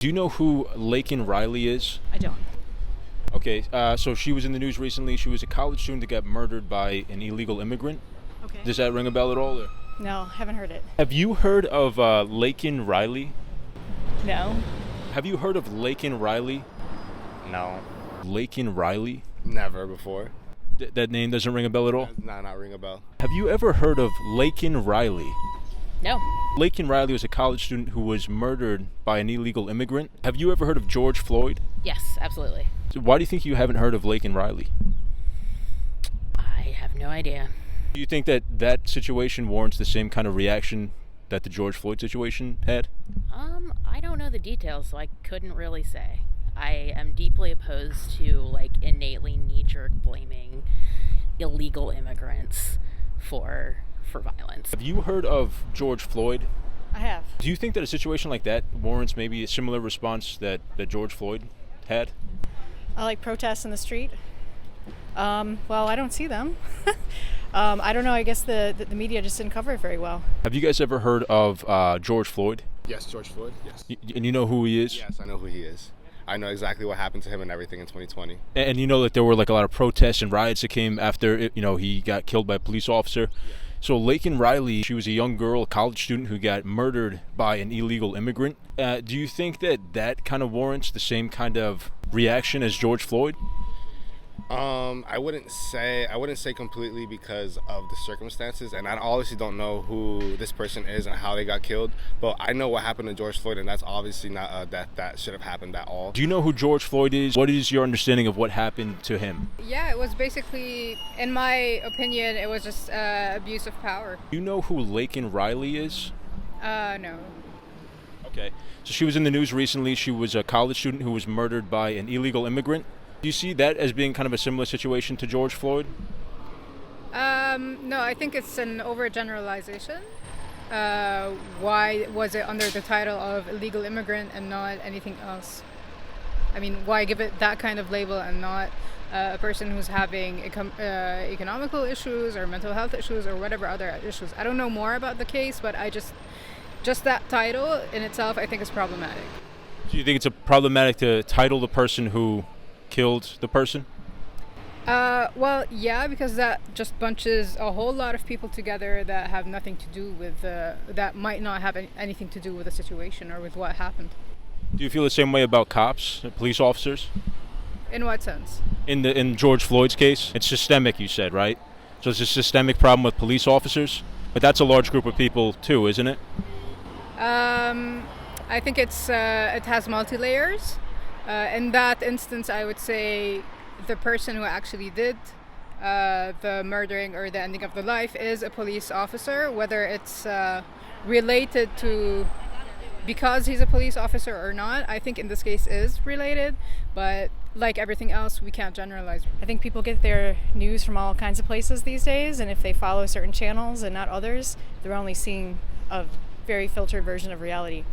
Do you know who Laken Riley is? I don't. Okay, so she was in the news recently. She was a college student that got murdered by an illegal immigrant. Okay. Does that ring a bell at all? Or? No, haven't heard it. Have you heard of Laken Riley? No. Have you heard of Laken Riley? No, Laken Riley? never before. That name doesn't ring a bell at all? Does not ring a bell. Have you ever heard of Laken Riley? No. Laken Riley was a college student who was murdered by an illegal immigrant. Have you ever heard of George Floyd? Yes, absolutely. So why do you think you haven't heard of Laken Riley? I have no idea. Do you think that that situation warrants the same kind of reaction that the George Floyd situation had? I don't know the details, so I couldn't really say. I am deeply opposed to innately knee-jerk blaming illegal immigrants for violence. Have you heard of George Floyd? I have. Do you think that a situation like that warrants maybe a similar response that George Floyd had? I like protests in the street. Well, I don't see them. I don't know. I guess the media just didn't cover it very well. Have you guys ever heard of George Floyd? Yes, George Floyd. Yes. And you know who he is? Yes, I know who he is. I know exactly what happened to him and everything in 2020. And you know that there were a lot of protests and riots that came after he got killed by a police officer. So Laken Riley, she was a young girl, a college student who got murdered by an illegal immigrant. Do you think that kind of warrants the same kind of reaction as George Floyd? I wouldn't say completely because of the circumstances, and I obviously don't know who this person is and how they got killed, but I know what happened to George Floyd, and that's obviously not a death that should have happened at all. Do you know who George Floyd is? What is your understanding of what happened to him? Yeah, it was basically, in my opinion, it was just abuse of power. Do you know who Laken Riley is? No. Okay. So she was in the news recently. She was a college student who was murdered by an illegal immigrant. Do you see that as being kind of a similar situation to George Floyd? No, I think it's an overgeneralization. Why was it under the title of illegal immigrant and not anything else? I mean, why give it that kind of label and not a person who's having economical issues or mental health issues or whatever other issues? I don't know more about the case, but just that title in itself, I think is problematic. Do you think it's problematic to title the person who killed the person? Well, yeah, because that just bunches a whole lot of people together that have nothing to do with, that might not have anything to do with the situation or with what happened. Do you feel the same way about cops, police officers? In what sense? In George Floyd's case, it's systemic, you said, right? So it's a systemic problem with police officers, but that's a large group of people too, isn't it? I think it has multi-layers. In that instance, I would say the person who actually did the murdering or the ending of the life is a police officer, whether it's related to because he's a police officer or not. I think in this case is related, but like everything else, we can't generalize. I think people get their news from all kinds of places these days, and if they follow certain channels and not others, they're only seeing a very filtered version of reality.